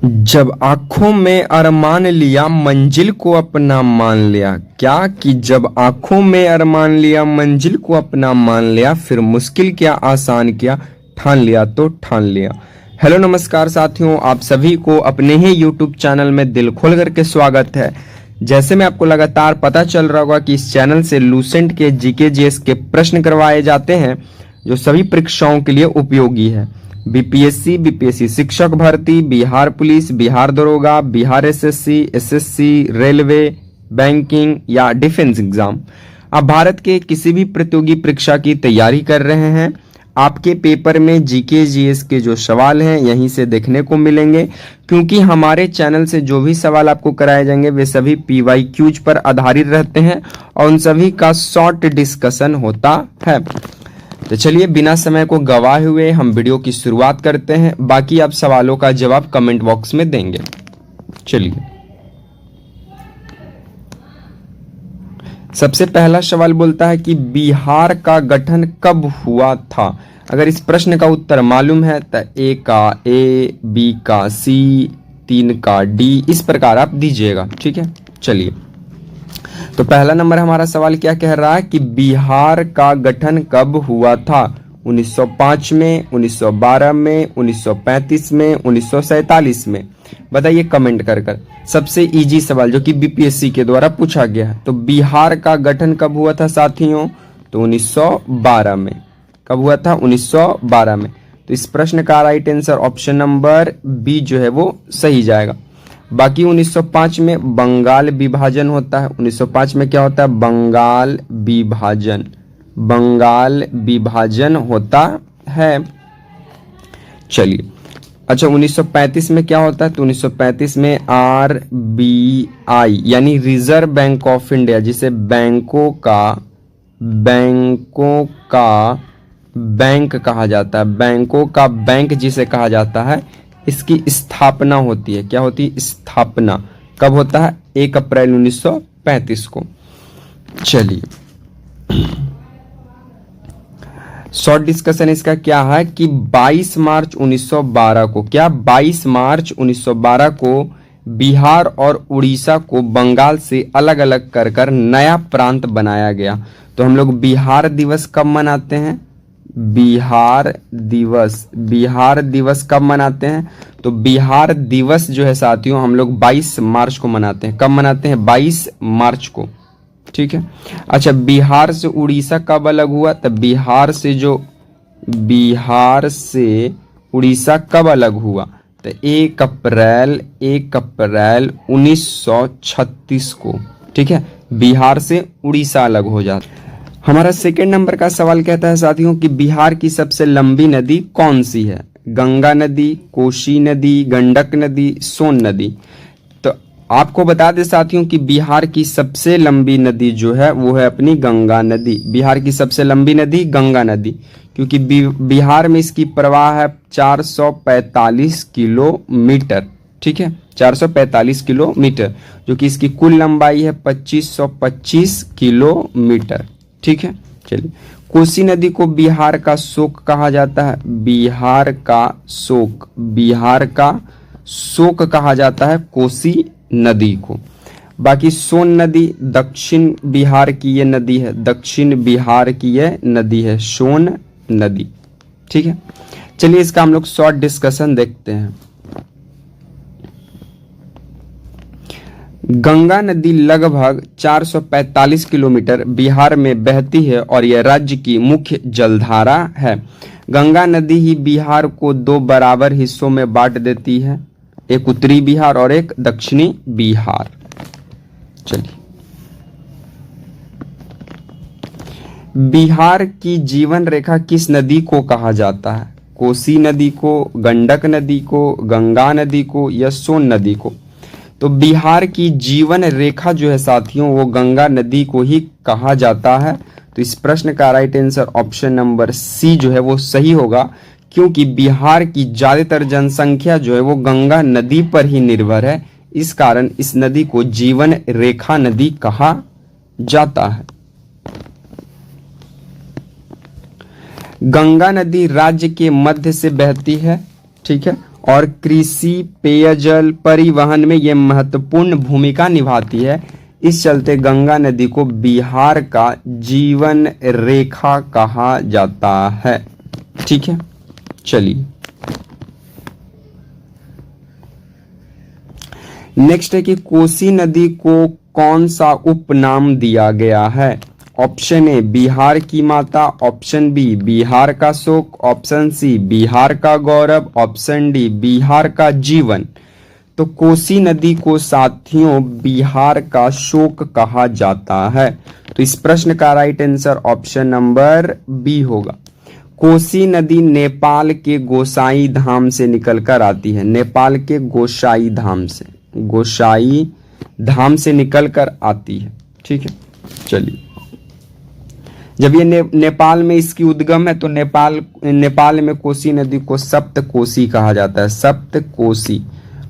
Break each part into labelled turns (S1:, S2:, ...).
S1: जब आंखों में अरमान लिया मंजिल को अपना मान लिया। क्या कि जब आंखों में अरमान लिया मंजिल को अपना मान लिया, फिर मुश्किल क्या आसान किया, ठान लिया तो ठान लिया। हेलो नमस्कार साथियों, आप सभी को अपने ही यूट्यूब चैनल में दिल खोल करके स्वागत है। जैसे में आपको लगातार पता चल रहा होगा कि इस चैनल से लूसेंट के जीके जीएस के प्रश्न करवाए जाते हैं जो सभी परीक्षाओं के लिए उपयोगी है। बीपीएससी शिक्षक भर्ती, बिहार पुलिस, बिहार दरोगा, बिहार एसएससी, रेलवे, बैंकिंग या डिफेंस एग्जाम, आप भारत के किसी भी प्रतियोगी परीक्षा की तैयारी कर रहे हैं, आपके पेपर में जीके जीएस के जो सवाल हैं यहीं से देखने को मिलेंगे। क्योंकि हमारे चैनल से जो भी सवाल आपको कराए जाएंगे वे सभी पीवाईक्यूज पर आधारित रहते हैं और उन सभी का शॉर्ट डिस्कशन होता है। तो चलिए बिना समय को गवाए हुए हम वीडियो की शुरुआत करते हैं। बाकी आप सवालों का जवाब कमेंट बॉक्स में देंगे। चलिए, सबसे पहला सवाल बोलता है कि बिहार का गठन कब हुआ था। अगर इस प्रश्न का उत्तर मालूम है तो ए का ए, बी का सी, 3 का डी, इस प्रकार आप दीजिएगा। ठीक है, चलिए तो पहला नंबर हमारा सवाल क्या कह रहा है कि बिहार का गठन कब हुआ था। 1905 में, 1912 में, 1935 में, 1947 में। बताइए कमेंट कर कर। सबसे इजी सवाल जो कि बीपीएससी के द्वारा पूछा गया है। तो बिहार का गठन कब हुआ था साथियों? तो 1912 में। कब हुआ था? 1912 में। तो इस प्रश्न का right answer option number B जो है वो सही जाएगा। बाकी 1905 में बंगाल विभाजन होता है। 1905 में क्या होता है? बंगाल विभाजन। बंगाल विभाजन होता है। चलिए, अच्छा 1935 में क्या होता है? तो 1935 में आरबीआई यानी रिजर्व बैंक ऑफ इंडिया, जिसे बैंकों का बैंक कहा जाता है, बैंकों का बैंक जिसे कहा जाता है, इसकी स्थापना होती है। क्या होती है? स्थापना। कब होता है? 1 अप्रैल 1935 को। चलिए, शॉर्ट डिस्कशन इसका क्या है कि 22 मार्च 1912 को, क्या 22 मार्च 1912 को बिहार और उड़ीसा को बंगाल से अलग अलग कर कर नया प्रांत बनाया गया। तो हम लोग बिहार दिवस कब मनाते हैं? बिहार दिवस कब मनाते हैं? तो बिहार दिवस जो है साथियों हम लोग 22 मार्च को मनाते हैं। कब मनाते हैं? 22 मार्च को। ठीक है, अच्छा बिहार से उड़ीसा कब अलग हुआ? तो बिहार से उड़ीसा कब अलग हुआ? तो 1 अप्रैल 1936 को। ठीक है, बिहार से उड़ीसा अलग हो जाता है। हमारा सेकेंड नंबर का सवाल कहता है साथियों कि बिहार की सबसे लंबी नदी कौन सी है? गंगा नदी, कोसी नदी, गंडक नदी, सोन नदी। तो आपको बता दें साथियों कि बिहार की सबसे लंबी नदी जो है वो है अपनी गंगा नदी। बिहार की सबसे लंबी नदी गंगा नदी, क्योंकि बिहार में इसकी प्रवाह है 445 किलोमीटर। ठीक है, 445 किलोमीटर, जो कि इसकी कुल लंबाई है 2525 किलोमीटर। ठीक है, चलिए कोसी नदी को बिहार का शोक कहा जाता है। बिहार का शोक कहा जाता है कोसी नदी को। बाकी सोन नदी दक्षिण बिहार की ये नदी है, दक्षिण बिहार की ये नदी है सोन नदी। ठीक है, चलिए इसका हम लोग शॉर्ट डिस्कशन देखते हैं। गंगा नदी लगभग 445 किलोमीटर बिहार में बहती है और यह राज्य की मुख्य जलधारा है। गंगा नदी ही बिहार को 2 बराबर हिस्सों में बांट देती है, एक उत्तरी बिहार और एक दक्षिणी बिहार। चलिए, बिहार की जीवन रेखा किस नदी को कहा जाता है? कोसी नदी को, गंडक नदी को, गंगा नदी को या सोन नदी को? तो बिहार की जीवन रेखा जो है साथियों वो गंगा नदी को ही कहा जाता है। तो इस प्रश्न का right answer option number C जो है वो सही होगा, क्योंकि बिहार की ज्यादातर जनसंख्या जो है वो गंगा नदी पर ही निर्भर है। इस कारण इस नदी को जीवन रेखा नदी कहा जाता है। गंगा नदी राज्य के मध्य से बहती है। ठीक है, और कृषि, पेयजल, परिवहन में ये महत्वपूर्ण भूमिका निभाती है। इस चलते गंगा नदी को बिहार का जीवन रेखा कहा जाता है। ठीक है, चलिए नेक्स्ट है कि कोसी नदी को कौन सा उपनाम दिया गया है। ऑप्शन ए बिहार की माता, ऑप्शन बी बिहार का शोक, ऑप्शन सी बिहार का गौरव, ऑप्शन डी बिहार का जीवन। तो कोसी नदी को साथियों बिहार का शोक कहा जाता है। तो इस प्रश्न का right answer option number B होगा। कोसी नदी नेपाल के गोसाई धाम से निकलकर आती है। नेपाल के गोसाई धाम से निकलकर आती है। ठीक है, चलिए जब ये नेपाल में इसकी उद्गम है तो नेपाल में कोसी नदी को सप्तकोसी कहा जाता है। सप्तकोसी।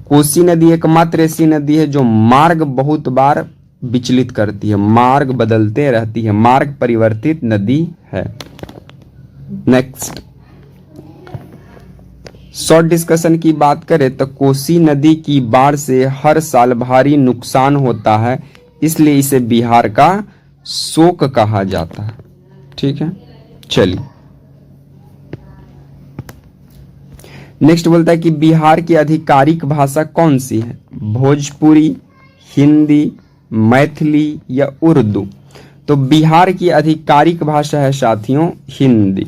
S1: कोसी नदी एकमात्र ऐसी नदी है जो मार्ग बहुत बार विचलित करती है, मार्ग बदलते रहती है, मार्ग परिवर्तित नदी है। नेक्स्ट शॉर्ट डिस्कशन की बात करें तो कोसी नदी की बाढ़ से हर साल भारी नुकसान होता है, इसलिए इसे बिहार का शोक कहा जाता है। ठीक है, चलिए नेक्स्ट बोलता है कि बिहार की आधिकारिक भाषा कौन सी है। भोजपुरी, हिंदी, मैथिली या उर्दू। तो बिहार की आधिकारिक भाषा है साथियों हिंदी।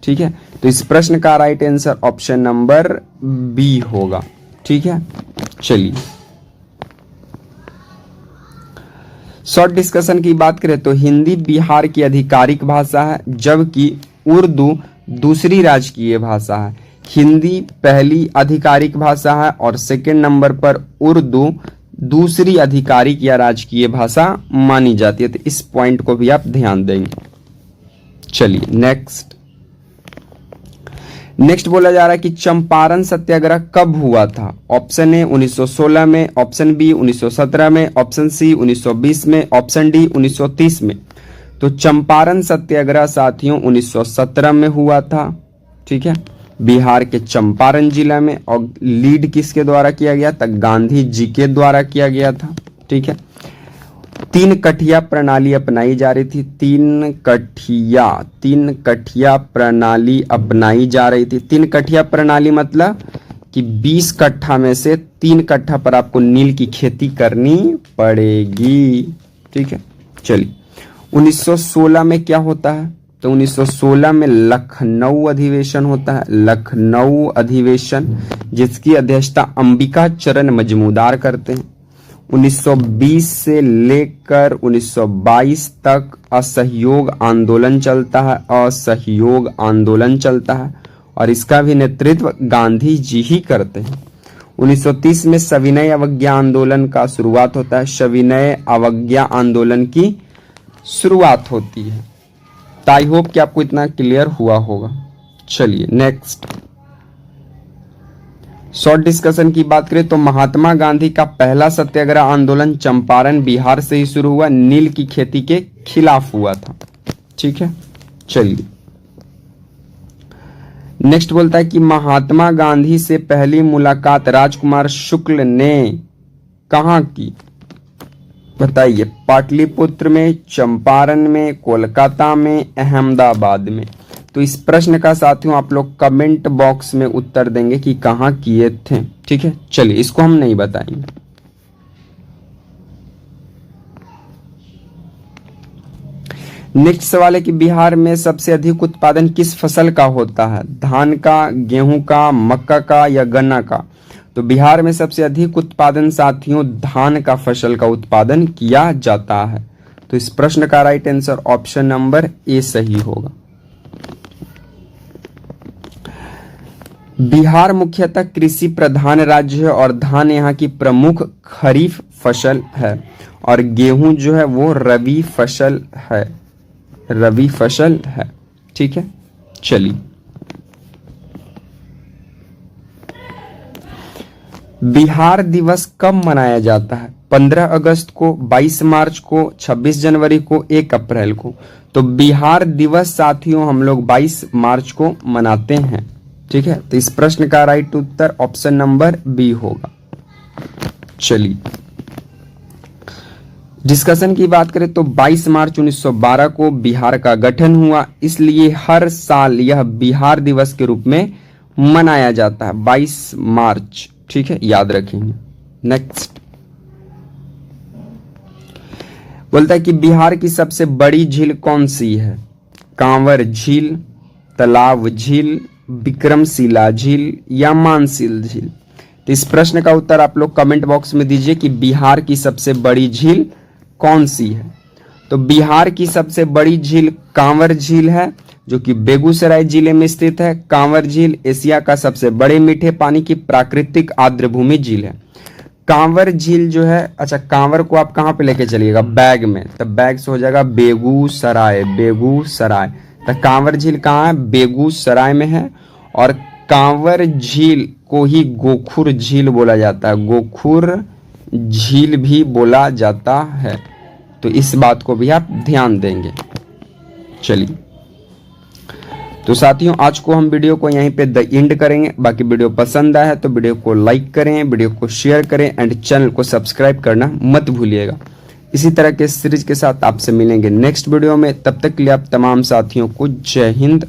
S1: ठीक है, तो इस प्रश्न का right answer option number B होगा। ठीक है, चलिए शॉर्ट डिस्कशन की बात करें तो हिंदी बिहार की आधिकारिक भाषा है, जबकि उर्दू दूसरी राजकीय भाषा है। हिंदी पहली आधिकारिक भाषा है और सेकंड नंबर पर उर्दू दूसरी आधिकारिक या राजकीय भाषा मानी जाती है। तो इस पॉइंट को भी आप ध्यान देंगे। चलिए नेक्स्ट बोला जा रहा है कि चंपारण सत्याग्रह कब हुआ था। ऑप्शन ए 1916 में, ऑप्शन बी 1917 में, ऑप्शन सी 1920 में, ऑप्शन डी 1930 में। तो चंपारण सत्याग्रह साथियों 1917 में हुआ था। ठीक है, बिहार के चंपारण जिला में। और लीड किसके द्वारा किया गया था? गांधी जी के द्वारा किया गया था। ठीक है, 3 कठिया प्रणाली अपनाई जा रही थी। 3 कठिया प्रणाली अपनाई जा रही थी। 3 कठिया प्रणाली मतलब कि 20 कट्ठा में से 3 कट्ठा पर आपको नील की खेती करनी पड़ेगी। ठीक है, चलिए 1916 में क्या होता है? तो 1916 में लखनऊ अधिवेशन होता है। लखनऊ अधिवेशन जिसकी अध्यक्षता अंबिका चरण मजमूदार करते हैं। 1920 से लेकर 1922 तक असहयोग आंदोलन चलता है। असहयोग आंदोलन चलता है और इसका भी नेतृत्व गांधी जी ही करते हैं। 1930 में सविनय अवज्ञा आंदोलन का शुरुआत होता है। सविनय अवज्ञा आंदोलन की शुरुआत होती है। तो आई होप कि आपको इतना क्लियर हुआ होगा। चलिए नेक्स्ट शॉर्ट डिस्कशन की बात करें तो महात्मा गांधी का पहला सत्याग्रह आंदोलन चंपारण बिहार से ही शुरू हुआ। नील की खेती के खिलाफ हुआ था। ठीक है, चलिए नेक्स्ट बोलता है कि महात्मा गांधी से पहली मुलाकात राजकुमार शुक्ल ने कहां की? बताइए। पाटलिपुत्र में, चंपारण में, कोलकाता में, अहमदाबाद में। तो इस प्रश्न का साथियों आप लोग कमेंट बॉक्स में उत्तर देंगे कि कहां किए थे। ठीक है, चलिए इसको हम नहीं बताएंगे। नेक्स्ट सवाल है कि बिहार में सबसे अधिक उत्पादन किस फसल का होता है? धान का, गेहूं का, मक्का का या गन्ना का? तो बिहार में सबसे अधिक उत्पादन साथियों धान का फसल का उत्पादन किया जाता है। तो इस प्रश्न का right answer option number A सही होगा। बिहार मुख्यतः कृषि प्रधान राज्य है और धान यहाँ की प्रमुख खरीफ फसल है और गेहूं जो है वो रबी फसल है। रबी फसल है। ठीक है, चलिए बिहार दिवस कब मनाया जाता है? 15 अगस्त को, 22 मार्च को, 26 जनवरी को, 1 अप्रैल को। तो बिहार दिवस साथियों हम लोग 22 मार्च को मनाते हैं। ठीक है, तो इस प्रश्न का राइट उत्तर ऑप्शन नंबर बी होगा। चलिए डिस्कशन की बात करें तो 22 मार्च 1912 को बिहार का गठन हुआ, इसलिए हर साल यह बिहार दिवस के रूप में मनाया जाता है 22 मार्च। ठीक है, याद रखेंगे। नेक्स्ट बोलता है कि बिहार की सबसे बड़ी झील कौन सी है? कांवर झील, तालाब झील, विक्रमशिला झील या मानसिल झील? तो इस प्रश्न का उत्तर आप लोग कमेंट बॉक्स में दीजिए कि बिहार की सबसे बड़ी झील कौन सी है। तो बिहार की सबसे बड़ी झील कांवर झील है, जो कि बेगूसराय जिले में स्थित है। कांवर झील एशिया का सबसे बड़े मीठे पानी की प्राकृतिक आर्द्रभूमि झील है। कांवर झील जो है, अच्छा कांवर को आप कहाँ पे लेके चलिएगा? बैग में, तो बैग से हो जाएगा बेगूसराय, बेगूसराय। तो कांवर झील कहाँ है? बेगूसराय में है। और कांवर झील को ही गोखुर झील बोला जाता है, गोखुर झील भी बोला जाता है। तो इस बात को भी आप ध्यान देंगे। चलिए तो साथियों आज को हम वीडियो को यहीं पे द एंड करेंगे। बाकी वीडियो पसंद आया है तो वीडियो को लाइक करें, वीडियो को शेयर करें एंड चैनल को सब्सक्राइब करना मत भूलिएगा। इसी तरह के सीरीज के साथ आपसे मिलेंगे नेक्स्ट वीडियो में। तब तक के लिए आप तमाम साथियों को जय हिंद,